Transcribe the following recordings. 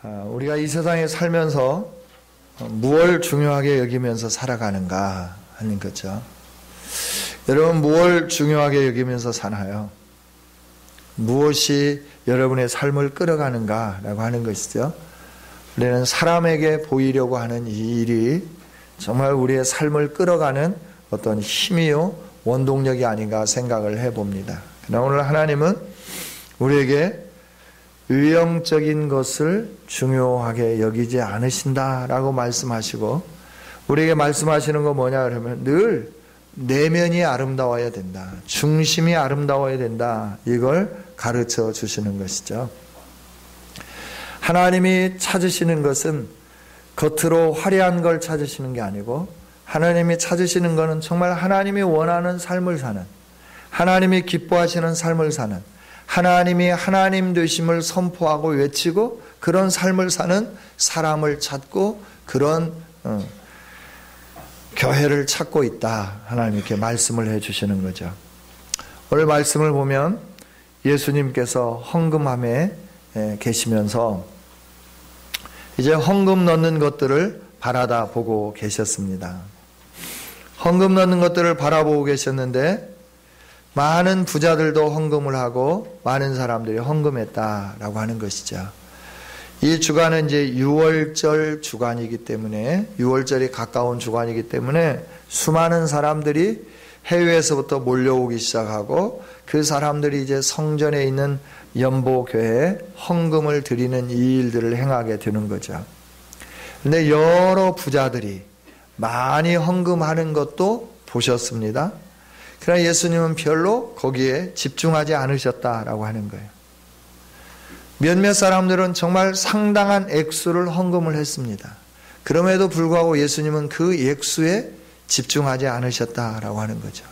우리가 이 세상에 살면서 무엇을 중요하게 여기면서 살아가는가 하는 거죠. 여러분, 무엇을 중요하게 여기면서 사나요? 무엇이 여러분의 삶을 끌어가는가라고 하는 것이죠. 우리는 사람에게 보이려고 하는 이 일이 정말 우리의 삶을 끌어가는 어떤 힘이요 원동력이 아닌가 생각을 해봅니다. 그러나 오늘 하나님은 우리에게 의형적인 것을 중요하게 여기지 않으신다라고 말씀하시고, 우리에게 말씀하시는 거 뭐냐 그러면 늘 내면이 아름다워야 된다, 중심이 아름다워야 된다, 이걸 가르쳐 주시는 것이죠. 하나님이 찾으시는 것은 겉으로 화려한 걸 찾으시는 게 아니고, 하나님이 찾으시는 것은 정말 하나님이 원하는 삶을 사는, 하나님이 기뻐하시는 삶을 사는, 하나님이 하나님 되심을 선포하고 외치고 그런 삶을 사는 사람을 찾고 그런 교회를 찾고 있다, 하나님 이렇게 말씀을 해주시는 거죠. 오늘 말씀을 보면 예수님께서 헌금함에 계시면서 이제 헌금 넣는 것들을 바라다 보고 계셨습니다. 헌금 넣는 것들을 바라보고 계셨는데 많은 부자들도 헌금을 하고 많은 사람들이 헌금했다라고 하는 것이죠. 이 주간은 이제 6월절 주간이기 때문에, 6월절이 가까운 주간이기 때문에 수많은 사람들이 해외에서부터 몰려오기 시작하고, 그 사람들이 이제 성전에 있는 연보교회에 헌금을 드리는 이 일들을 행하게 되는 거죠. 그런데 여러 부자들이 많이 헌금하는 것도 보셨습니다. 그러나 예수님은 별로 거기에 집중하지 않으셨다라고 하는 거예요. 몇몇 사람들은 정말 상당한 액수를 헌금을 했습니다. 그럼에도 불구하고 예수님은 그 액수에 집중하지 않으셨다라고 하는 거죠.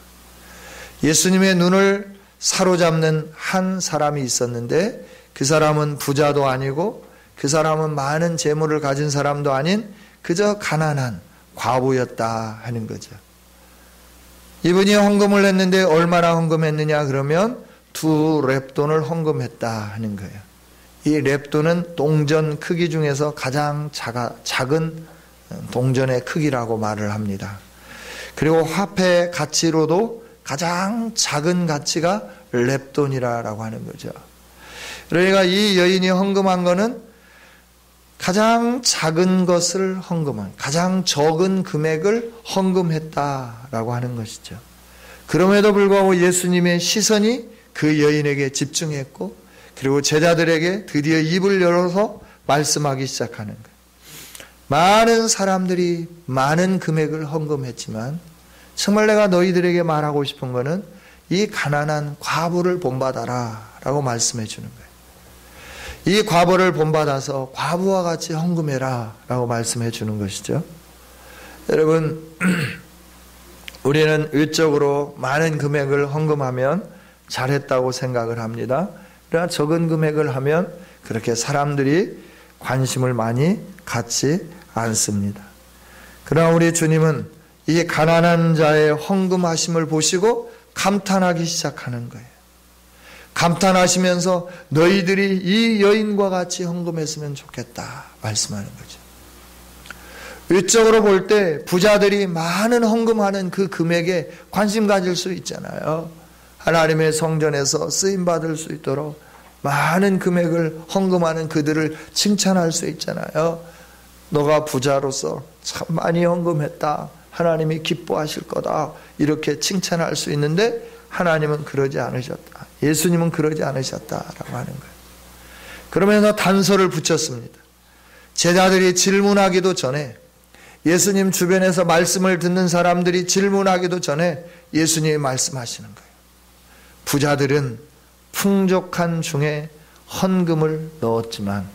예수님의 눈을 사로잡는 한 사람이 있었는데, 그 사람은 부자도 아니고 그 사람은 많은 재물을 가진 사람도 아닌 그저 가난한 과부였다 하는 거죠. 이분이 헌금을 했는데 얼마나 헌금했느냐 그러면 2렙돈을 헌금했다 하는 거예요. 이 렙돈은 동전 크기 중에서 가장 작은 동전의 크기라고 말을 합니다. 그리고 화폐 가치로도 가장 작은 가치가 렙돈이라고 하는 거죠. 그러니까 이 여인이 헌금한 거는 가장 작은 것을 헌금한, 가장 적은 금액을 헌금했다라고 하는 것이죠. 그럼에도 불구하고 예수님의 시선이 그 여인에게 집중했고, 그리고 제자들에게 드디어 입을 열어서 말씀하기 시작하는 거예요. 많은 사람들이 많은 금액을 헌금했지만 정말 내가 너희들에게 말하고 싶은 것은 이 가난한 과부를 본받아라 라고 말씀해 주는 거예요. 이 과부를 본받아서 과부와 같이 헌금해라 라고 말씀해 주는 것이죠. 여러분, 우리는 외적으로 많은 금액을 헌금하면 잘했다고 생각을 합니다. 그러나 적은 금액을 하면 그렇게 사람들이 관심을 많이 갖지 않습니다. 그러나 우리 주님은 이 가난한 자의 헌금하심을 보시고 감탄하기 시작하는 거예요. 감탄하시면서 너희들이 이 여인과 같이 헌금했으면 좋겠다 말씀하는 거죠. 외적으로 볼 때 부자들이 많은 헌금하는 그 금액에 관심 가질 수 있잖아요. 하나님의 성전에서 쓰임받을 수 있도록 많은 금액을 헌금하는 그들을 칭찬할 수 있잖아요. 너가 부자로서 참 많이 헌금했다, 하나님이 기뻐하실 거다, 이렇게 칭찬할 수 있는데 하나님은 그러지 않으셨다, 예수님은 그러지 않으셨다라고 하는 거예요. 그러면서 단서를 붙였습니다. 제자들이 질문하기도 전에, 예수님 주변에서 말씀을 듣는 사람들이 질문하기도 전에 예수님이 말씀하시는 거예요. 부자들은 풍족한 중에 헌금을 넣었지만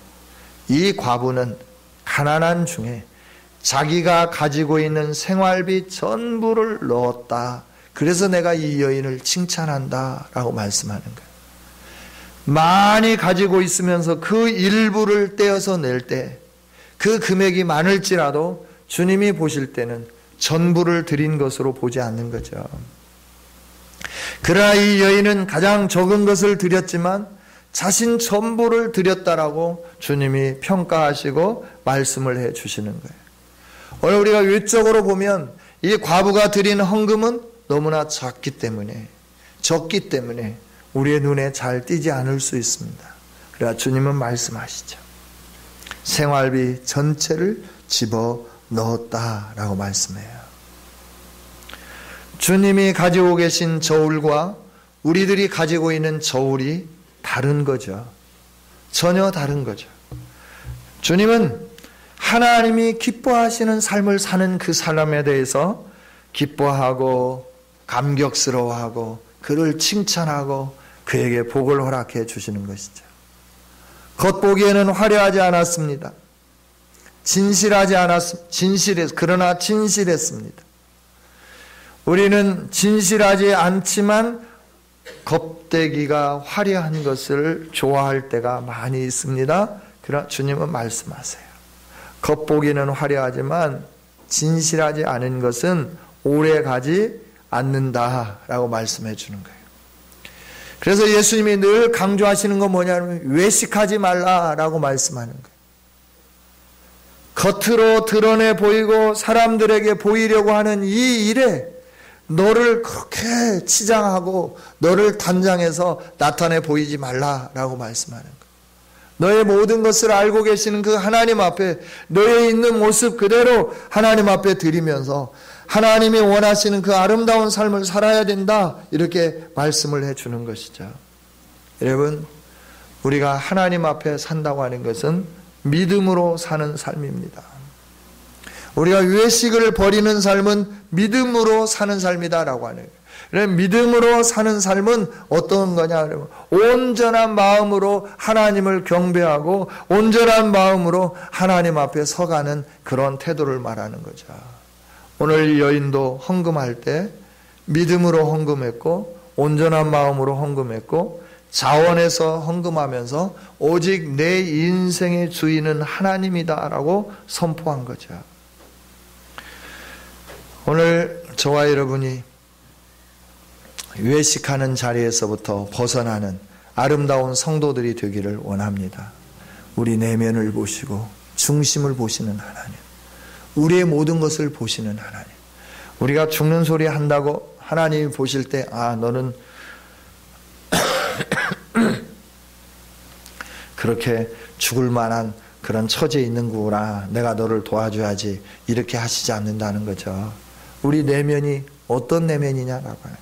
이 과부는 가난한 중에 자기가 가지고 있는 생활비 전부를 넣었다. 그래서 내가 이 여인을 칭찬한다 라고 말씀하는 거예요. 많이 가지고 있으면서 그 일부를 떼어서 낼 때 그 금액이 많을지라도 주님이 보실 때는 전부를 드린 것으로 보지 않는 거죠. 그러나 이 여인은 가장 적은 것을 드렸지만 자신 전부를 드렸다라고 주님이 평가하시고 말씀을 해 주시는 거예요. 오늘 우리가 외적으로 보면 이 과부가 드린 헌금은 너무나 적기 때문에 우리의 눈에 잘 띄지 않을 수 있습니다. 그러나 주님은 말씀하시죠. 생활비 전체를 집어 넣었다라고 말씀해요. 주님이 가지고 계신 저울과 우리들이 가지고 있는 저울이 다른 거죠. 전혀 다른 거죠. 주님은 하나님이 기뻐하시는 삶을 사는 그 사람에 대해서 기뻐하고 감격스러워하고 그를 칭찬하고 그에게 복을 허락해 주시는 것이죠. 겉보기에는 화려하지 않았습니다. 그러나 진실했습니다. 우리는 진실하지 않지만 겉대기가 화려한 것을 좋아할 때가 많이 있습니다. 그러나 주님은 말씀하세요. 겉보기는 화려하지만 진실하지 않은 것은 오래가지 않는다라고 말씀해 주는 거예요. 그래서 예수님이 늘 강조하시는 건 뭐냐면 외식하지 말라라고 말씀하는 거예요. 겉으로 드러내 보이고 사람들에게 보이려고 하는 이 일에 너를 그렇게 치장하고 너를 단장해서 나타내 보이지 말라라고 말씀하는 거예요. 너의 모든 것을 알고 계시는 그 하나님 앞에 너의 있는 모습 그대로 하나님 앞에 드리면서 하나님이 원하시는 그 아름다운 삶을 살아야 된다, 이렇게 말씀을 해주는 것이죠. 여러분, 우리가 하나님 앞에 산다고 하는 것은 믿음으로 사는 삶입니다. 우리가 외식을 버리는 삶은 믿음으로 사는 삶이다라고 하는 거예요. 믿음으로 사는 삶은 어떤 거냐 그러면 온전한 마음으로 하나님을 경배하고 온전한 마음으로 하나님 앞에 서가는 그런 태도를 말하는 거죠. 오늘 여인도 헌금할 때 믿음으로 헌금했고 온전한 마음으로 헌금했고 자원해서 헌금하면서 오직 내 인생의 주인은 하나님이다라고 선포한 거죠. 오늘 저와 여러분이 외식하는 자리에서부터 벗어나는 아름다운 성도들이 되기를 원합니다. 우리 내면을 보시고 중심을 보시는 하나님, 우리의 모든 것을 보시는 하나님, 우리가 죽는 소리 한다고 하나님이 보실 때 너는 그렇게 죽을 만한 그런 처지에 있는구나, 내가 너를 도와줘야지, 이렇게 하시지 않는다는 거죠. 우리 내면이 어떤 내면이냐라고 하는 거예요.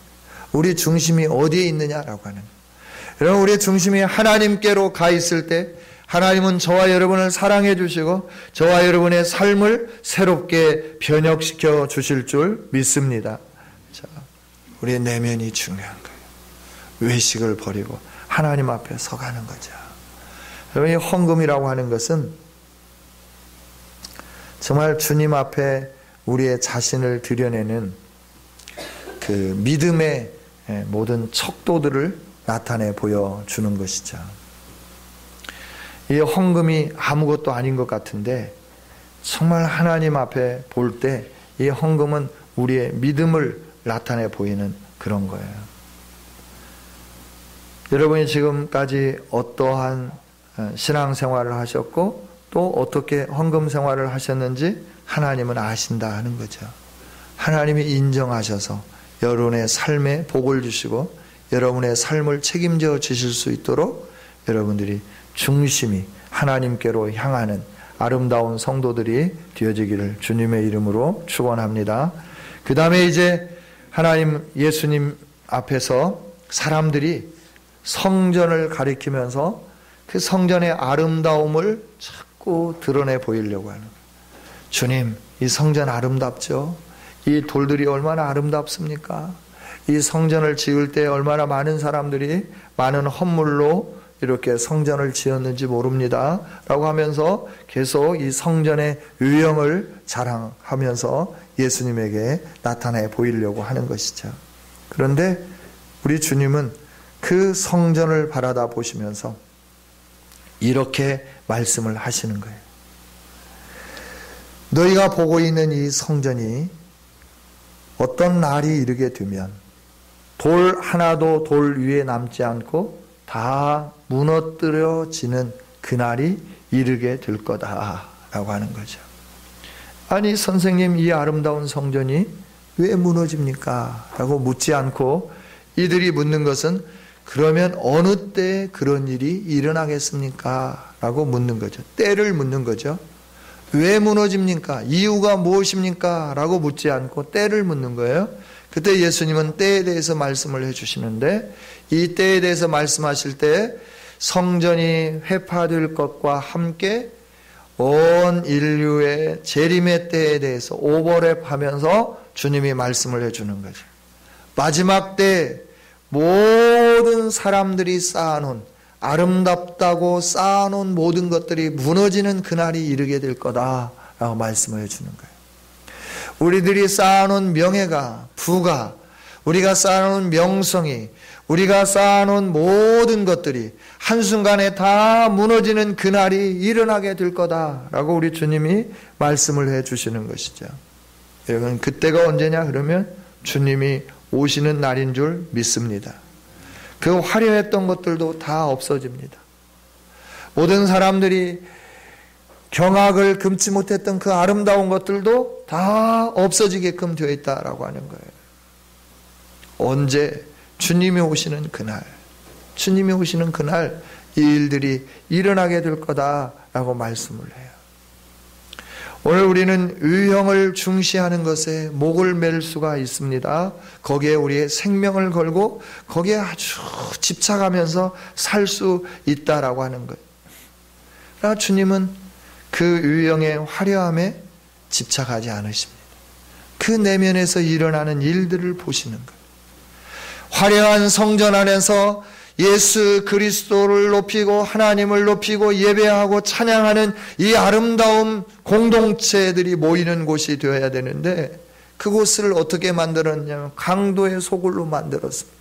우리 중심이 어디에 있느냐라고 하는 거예요. 여러분, 우리의 중심이 하나님께로 가 있을 때 하나님은 저와 여러분을 사랑해 주시고 저와 여러분의 삶을 새롭게 변혁시켜 주실 줄 믿습니다. 자, 우리의 내면이 중요한 거예요. 외식을 버리고 하나님 앞에 서가는 거죠. 여러분, 이 헌금이라고 하는 것은 정말 주님 앞에 우리의 자신을 드러내는 그 믿음의 모든 척도들을 나타내 보여주는 것이죠. 이 헌금이 아무것도 아닌 것 같은데 정말 하나님 앞에 볼 때 이 헌금은 우리의 믿음을 나타내 보이는 그런 거예요. 여러분이 지금까지 어떠한 신앙생활을 하셨고 또 어떻게 헌금 생활을 하셨는지 하나님은 아신다 하는 거죠. 하나님이 인정하셔서 여러분의 삶에 복을 주시고 여러분의 삶을 책임져 주실 수 있도록 여러분들이 중심이 하나님께로 향하는 아름다운 성도들이 되어지기를 주님의 이름으로 축원합니다. 그 다음에 이제 하나님 예수님 앞에서 사람들이 성전을 가리키면서 그 성전의 아름다움을 자꾸 드러내 보이려고 하는 거예요. 주님, 이 성전 아름답죠? 이 돌들이 얼마나 아름답습니까? 이 성전을 지을 때 얼마나 많은 사람들이 많은 헌물로 이렇게 성전을 지었는지 모릅니다 라고 하면서 계속 이 성전의 위엄을 자랑하면서 예수님에게 나타내 보이려고 하는 것이죠. 그런데 우리 주님은 그 성전을 바라다 보시면서 이렇게 말씀을 하시는 거예요. 너희가 보고 있는 이 성전이 어떤 날이 이르게 되면 돌 하나도 돌 위에 남지 않고 다 무너뜨려지는 그날이 이르게 될 거다라고 하는 거죠. 아니 선생님, 이 아름다운 성전이 왜 무너집니까? 라고 묻지 않고 이들이 묻는 것은 그러면 어느 때 그런 일이 일어나겠습니까? 라고 묻는 거죠. 때를 묻는 거죠. 왜 무너집니까? 이유가 무엇입니까? 라고 묻지 않고 때를 묻는 거예요. 그때 예수님은 때에 대해서 말씀을 해주시는데, 이 때에 대해서 말씀하실 때 성전이 회파될 것과 함께 온 인류의 재림의 때에 대해서 오버랩하면서 주님이 말씀을 해주는 거죠. 마지막 때 모든 사람들이 쌓아놓은, 아름답다고 쌓아놓은 모든 것들이 무너지는 그날이 이르게 될 거다라고 말씀을 해주는 거예요. 우리들이 쌓아놓은 명예가, 부가, 우리가 쌓아놓은 명성이, 우리가 쌓아놓은 모든 것들이 한순간에 다 무너지는 그날이 일어나게 될 거다라고 우리 주님이 말씀을 해주시는 것이죠. 여러분, 그때가 언제냐? 그러면 주님이 오시는 날인 줄 믿습니다. 그 화려했던 것들도 다 없어집니다. 모든 사람들이 경악을 금치 못했던 그 아름다운 것들도 다 없어지게끔 되어 있다라고 하는 거예요. 언제? 주님이 오시는 그날, 주님이 오시는 그날 이 일들이 일어나게 될 거다라고 말씀을 해요. 오늘 우리는 의형을 중시하는 것에 목을 맬 수가 있습니다. 거기에 우리의 생명을 걸고 거기에 아주 집착하면서 살 수 있다라고 하는 거예요. 그러나 주님은 그 의형의 화려함에 집착하지 않으십니다. 그 내면에서 일어나는 일들을 보시는 거예요. 화려한 성전 안에서 예수 그리스도를 높이고 하나님을 높이고 예배하고 찬양하는 이 아름다운 공동체들이 모이는 곳이 되어야 되는데, 그곳을 어떻게 만들었냐면 강도의 소굴로 만들었습니다.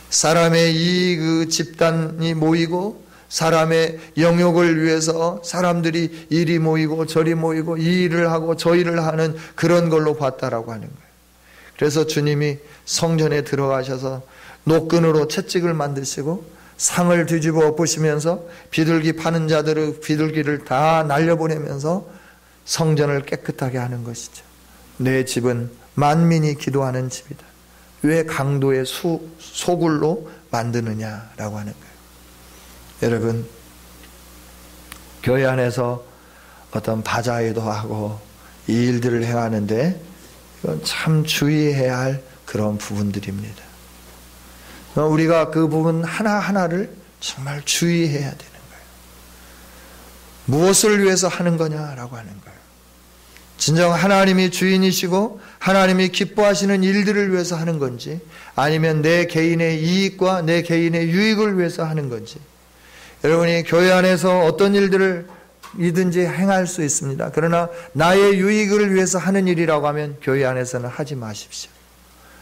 사람의 그 집단이 모이고 사람의 영역을 위해서 사람들이 이리 모이고 저리 모이고 이 일을 하고 저 일을 하는 그런 걸로 봤다라고 하는 거예요. 그래서 주님이 성전에 들어가셔서 노끈으로 채찍을 만드시고 상을 뒤집어 엎으시면서 비둘기 파는 자들의 비둘기를 다 날려보내면서 성전을 깨끗하게 하는 것이죠. 내 집은 만민이 기도하는 집이다. 왜 강도의 소굴로 만드느냐라고 하는 거예요. 여러분, 교회 안에서 어떤 바자회도 하고 이 일들을 행하는데 이건 참 주의해야 할 그런 부분들입니다. 우리가 그 부분 하나하나를 정말 주의해야 되는 거예요. 무엇을 위해서 하는 거냐라고 하는 거예요. 진정 하나님이 주인이시고 하나님이 기뻐하시는 일들을 위해서 하는 건지, 아니면 내 개인의 이익과 내 개인의 유익을 위해서 하는 건지. 여러분이 교회 안에서 어떤 일들을 이든지 행할 수 있습니다. 그러나 나의 유익을 위해서 하는 일이라고 하면 교회 안에서는 하지 마십시오.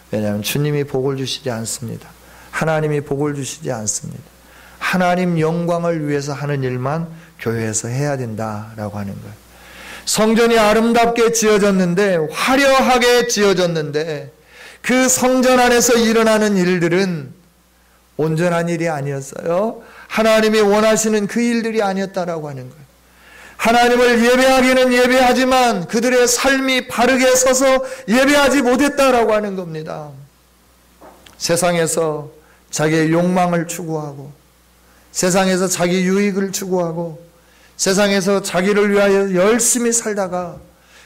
왜냐하면 주님이 복을 주시지 않습니다. 하나님이 복을 주시지 않습니다. 하나님 영광을 위해서 하는 일만 교회에서 해야 된다라고 하는 거예요. 성전이 아름답게 지어졌는데, 화려하게 지어졌는데, 그 성전 안에서 일어나는 일들은 온전한 일이 아니었어요. 하나님이 원하시는 그 일들이 아니었다라고 하는 거예요. 하나님을 예배하기는 예배하지만 그들의 삶이 바르게 서서 예배하지 못했다라고 하는 겁니다. 세상에서 자기의 욕망을 추구하고, 세상에서 자기 유익을 추구하고, 세상에서 자기를 위하여 열심히 살다가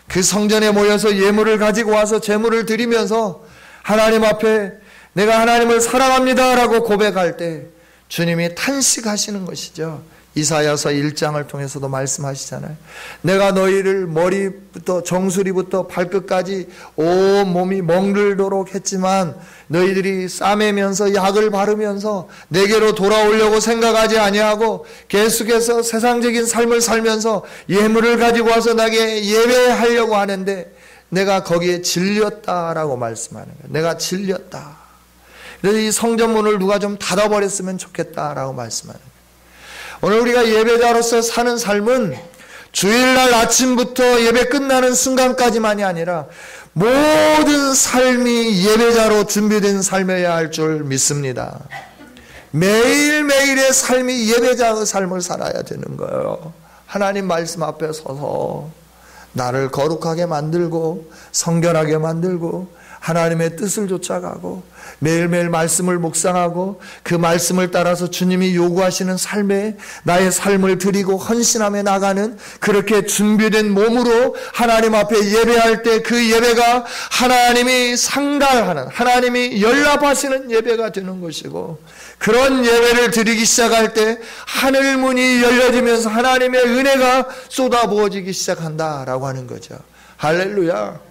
그 성전에 모여서 예물을 가지고 와서 제물을 드리면서 하나님 앞에 내가 하나님을 사랑합니다 라고 고백할 때 주님이 탄식하시는 것이죠. 이사야서 1장을 통해서도 말씀하시잖아요. 내가 너희를 머리부터 정수리부터 발끝까지 온 몸이 멍들도록 했지만 너희들이 싸매면서 약을 바르면서 내게로 돌아오려고 생각하지 아니하고 계속해서 세상적인 삶을 살면서 예물을 가지고 와서 나에게 예배하려고 하는데 내가 거기에 질렸다라고 말씀하는 거예요. 내가 질렸다. 그래서 이 성전문을 누가 좀 닫아버렸으면 좋겠다라고 말씀하는 거예요. 오늘 우리가 예배자로서 사는 삶은 주일날 아침부터 예배 끝나는 순간까지만이 아니라 모든 삶이 예배자로 준비된 삶이어야 할 줄 믿습니다. 매일매일의 삶이 예배자의 삶을 살아야 되는 거예요. 하나님 말씀 앞에 서서 나를 거룩하게 만들고 성결하게 만들고 하나님의 뜻을 쫓아가고 매일매일 말씀을 묵상하고 그 말씀을 따라서 주님이 요구하시는 삶에 나의 삶을 드리고 헌신하며 나가는 그렇게 준비된 몸으로 하나님 앞에 예배할 때 그 예배가 하나님이 상달하는, 하나님이 연락하시는 예배가 되는 것이고, 그런 예배를 드리기 시작할 때 하늘 문이 열려지면서 하나님의 은혜가 쏟아부어지기 시작한다라고 하는 거죠. 할렐루야.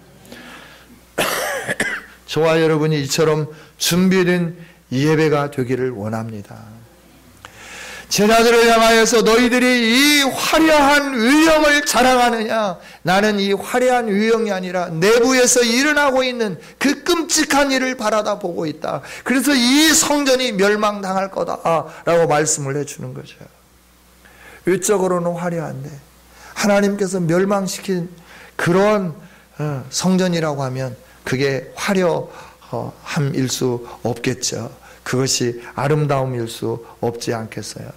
저와 여러분이 이처럼 준비된 예배가 되기를 원합니다. 제자들을 향하여서 너희들이 이 화려한 위엄을 자랑하느냐? 나는 이 화려한 위엄이 아니라 내부에서 일어나고 있는 그 끔찍한 일을 바라다 보고 있다. 그래서 이 성전이 멸망당할 거다라고 말씀을 해주는 거죠. 외적으로는 화려한데 하나님께서 멸망시킨 그런 성전이라고 하면 그게 화려함일 수 없겠죠. 그것이 아름다움일 수 없지 않겠어요.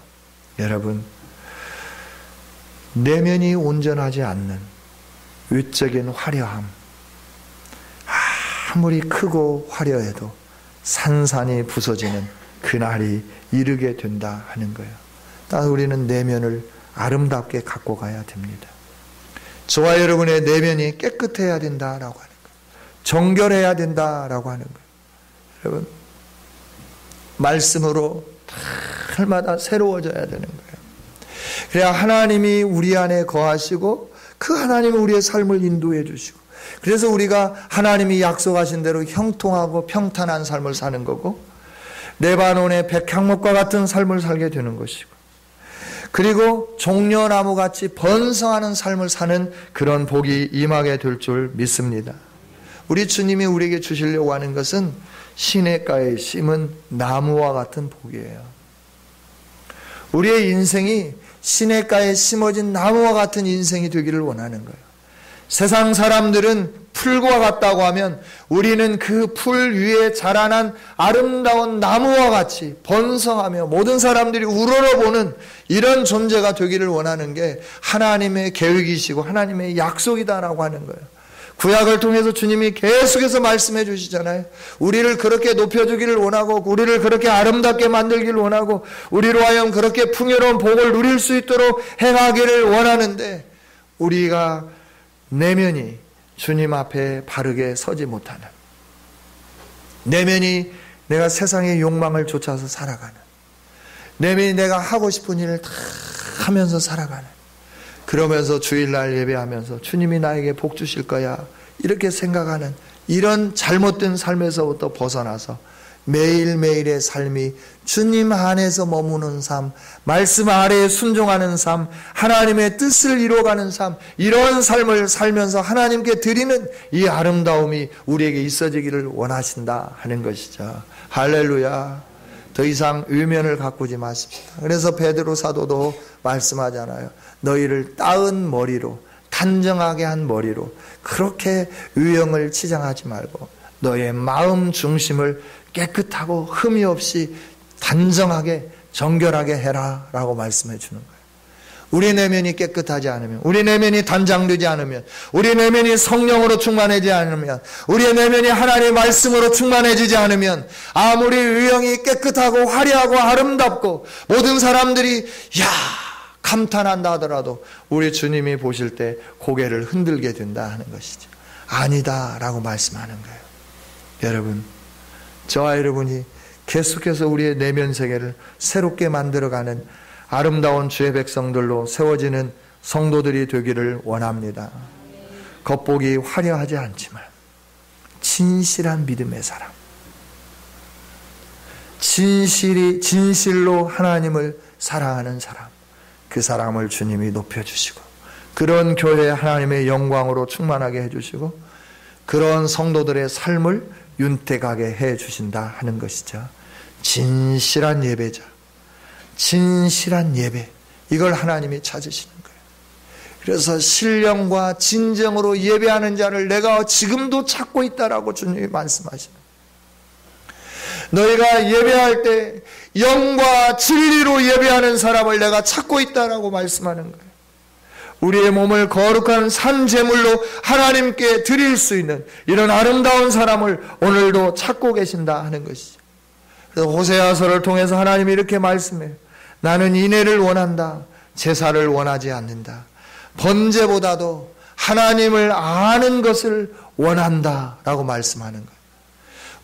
여러분, 내면이 온전하지 않는 외적인 화려함, 아무리 크고 화려해도 산산이 부서지는 그날이 이르게 된다 하는 거예요. 따라서 우리는 내면을 아름답게 갖고 가야 됩니다. 저와 여러분의 내면이 깨끗해야 된다라고 하는 거예요. 정결해야 된다라고 하는 거예요. 여러분, 말씀으로 날마다 새로워져야 되는 거예요. 그래야 하나님이 우리 안에 거하시고 그 하나님이 우리의 삶을 인도해 주시고, 그래서 우리가 하나님이 약속하신 대로 형통하고 평탄한 삶을 사는 거고, 레바논의 백향목과 같은 삶을 살게 되는 것이고, 그리고 종려나무같이 번성하는 삶을 사는 그런 복이 임하게 될 줄 믿습니다. 우리 주님이 우리에게 주시려고 하는 것은 시냇가에 심은 나무와 같은 복이에요. 우리의 인생이 시냇가에 심어진 나무와 같은 인생이 되기를 원하는 거예요. 세상 사람들은 풀과 같다고 하면 우리는 그 풀 위에 자라난 아름다운 나무와 같이 번성하며 모든 사람들이 우러러보는 이런 존재가 되기를 원하는 게 하나님의 계획이시고 하나님의 약속이다라고 하는 거예요. 구약을 통해서 주님이 계속해서 말씀해 주시잖아요. 우리를 그렇게 높여주기를 원하고 우리를 그렇게 아름답게 만들기를 원하고 우리로 하여금 그렇게 풍요로운 복을 누릴 수 있도록 행하기를 원하는데, 우리가 내면이 주님 앞에 바르게 서지 못하는, 내면이 내가 세상의 욕망을 쫓아서 살아가는, 내면이 내가 하고 싶은 일을 다 하면서 살아가는, 그러면서 주일날 예배하면서 주님이 나에게 복 주실 거야 이렇게 생각하는 이런 잘못된 삶에서부터 벗어나서 매일매일의 삶이 주님 안에서 머무는 삶, 말씀 아래에 순종하는 삶, 하나님의 뜻을 이루어가는 삶, 이런 삶을 살면서 하나님께 드리는 이 아름다움이 우리에게 있어지기를 원하신다 하는 것이죠. 할렐루야. 더 이상 의면을 가꾸지 마십시다. 그래서 베드로 사도도 말씀하잖아요. 너희를 따은 머리로, 단정하게 한 머리로 그렇게 의형을 치장하지 말고 너의 마음 중심을 깨끗하고 흠이 없이 단정하게 정결하게 해라 라고 말씀해 주는 거예요. 우리 내면이 깨끗하지 않으면, 우리 내면이 단장되지 않으면, 우리 내면이 성령으로 충만하지 않으면, 우리 내면이 하나님의 말씀으로 충만해지지 않으면 아무리 의형이 깨끗하고 화려하고 아름답고 모든 사람들이 야 감탄한다 하더라도 우리 주님이 보실 때 고개를 흔들게 된다 하는 것이죠. 아니다 라고 말씀하는 거예요. 여러분, 저와 여러분이 계속해서 우리의 내면 세계를 새롭게 만들어가는 아름다운 주의 백성들로 세워지는 성도들이 되기를 원합니다. 겉보기 화려하지 않지만 진실한 믿음의 사람, 진실로 하나님을 사랑하는 사람, 그 사람을 주님이 높여주시고 그런 교회에 하나님의 영광으로 충만하게 해주시고 그런 성도들의 삶을 윤택하게 해주신다 하는 것이죠. 진실한 예배자, 진실한 예배, 이걸 하나님이 찾으시는 거예요. 그래서 신령과 진정으로 예배하는 자를 내가 지금도 찾고 있다라고 주님이 말씀하시는 거예요. 너희가 예배할 때 영과 진리로 예배하는 사람을 내가 찾고 있다라고 말씀하는 거예요. 우리의 몸을 거룩한 산 제물로 하나님께 드릴 수 있는 이런 아름다운 사람을 오늘도 찾고 계신다 하는 것이죠. 그래서 호세아서를 통해서 하나님이 이렇게 말씀해요. 나는 인애를 원한다. 제사를 원하지 않는다. 번제보다도 하나님을 아는 것을 원한다 라고 말씀하는 거예요.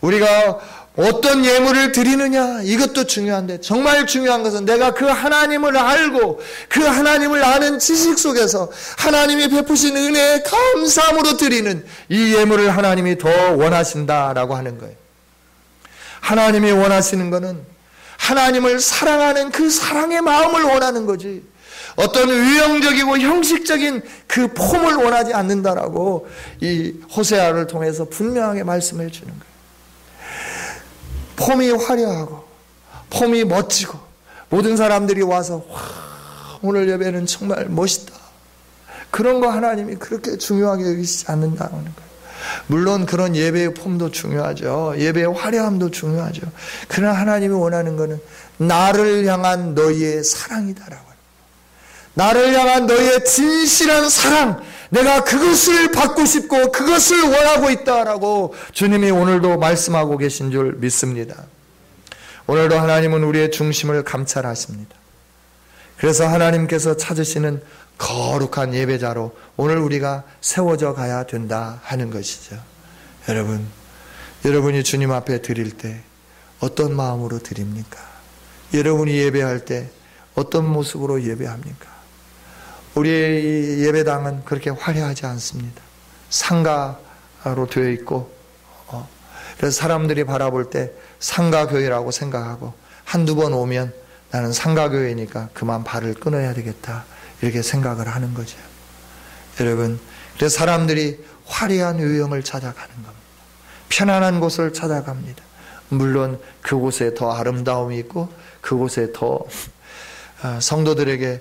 우리가 어떤 예물을 드리느냐 이것도 중요한데 정말 중요한 것은 내가 그 하나님을 알고 그 하나님을 아는 지식 속에서 하나님이 베푸신 은혜에 감사함으로 드리는 이 예물을 하나님이 더 원하신다라고 하는 거예요. 하나님이 원하시는 것은 하나님을 사랑하는 그 사랑의 마음을 원하는 거지 어떤 유형적이고 형식적인 그 폼을 원하지 않는다라고 이 호세아를 통해서 분명하게 말씀해 주는 거예요. 폼이 화려하고 폼이 멋지고 모든 사람들이 와서 와, 오늘 예배는 정말 멋있다. 그런 거 하나님이 그렇게 중요하게 여기시지 않는다는 거예요. 물론 그런 예배의 폼도 중요하죠. 예배의 화려함도 중요하죠. 그러나 하나님이 원하는 것은 나를 향한 너희의 사랑이다라고. 나를 향한 너희의 진실한 사랑, 내가 그것을 받고 싶고 그것을 원하고 있다라고 주님이 오늘도 말씀하고 계신 줄 믿습니다. 오늘도 하나님은 우리의 중심을 감찰하십니다. 그래서 하나님께서 찾으시는 거룩한 예배자로 오늘 우리가 세워져 가야 된다 하는 것이죠. 여러분이 주님 앞에 드릴 때 어떤 마음으로 드립니까? 여러분이 예배할 때 어떤 모습으로 예배합니까? 우리의 예배당은 그렇게 화려하지 않습니다. 상가로 되어 있고 그래서 사람들이 바라볼 때 상가교회라고 생각하고 한두 번 오면 나는 상가교회니까 그만 발을 끊어야 되겠다 이렇게 생각을 하는 거죠. 여러분, 그래서 사람들이 화려한 유형을 찾아가는 겁니다. 편안한 곳을 찾아갑니다. 물론 그곳에 더 아름다움이 있고 그곳에 더 성도들에게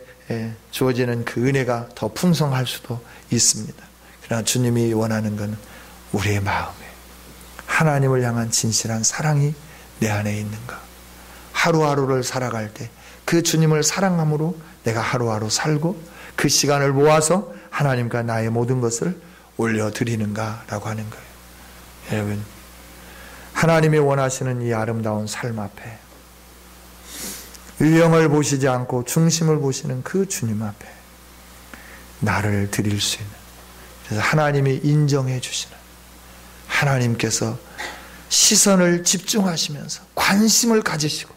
주어지는 그 은혜가 더 풍성할 수도 있습니다. 그러나 주님이 원하는 것은 우리의 마음에 하나님을 향한 진실한 사랑이 내 안에 있는가. 하루하루를 살아갈 때 그 주님을 사랑함으로 내가 하루하루 살고 그 시간을 모아서 하나님과 나의 모든 것을 올려드리는가라고 하는 거예요. 여러분, 하나님이 원하시는 이 아름다운 삶 앞에 유형을 보시지 않고 중심을 보시는 그 주님 앞에 나를 드릴 수 있는, 그래서 하나님이 인정해 주시는, 하나님께서 시선을 집중하시면서 관심을 가지시고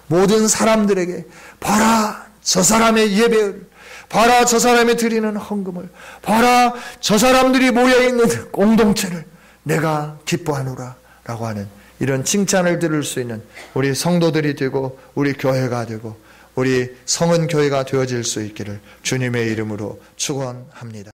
모든 사람들에게 봐라 저 사람의 예배를, 봐라 저 사람이 드리는 헌금을, 봐라 저 사람들이 모여있는 공동체를 내가 기뻐하노라 라고 하는 이런 칭찬을 들을 수 있는 우리 성도들이 되고 우리 교회가 되고 우리 성은 교회가 되어질 수 있기를 주님의 이름으로 축원합니다.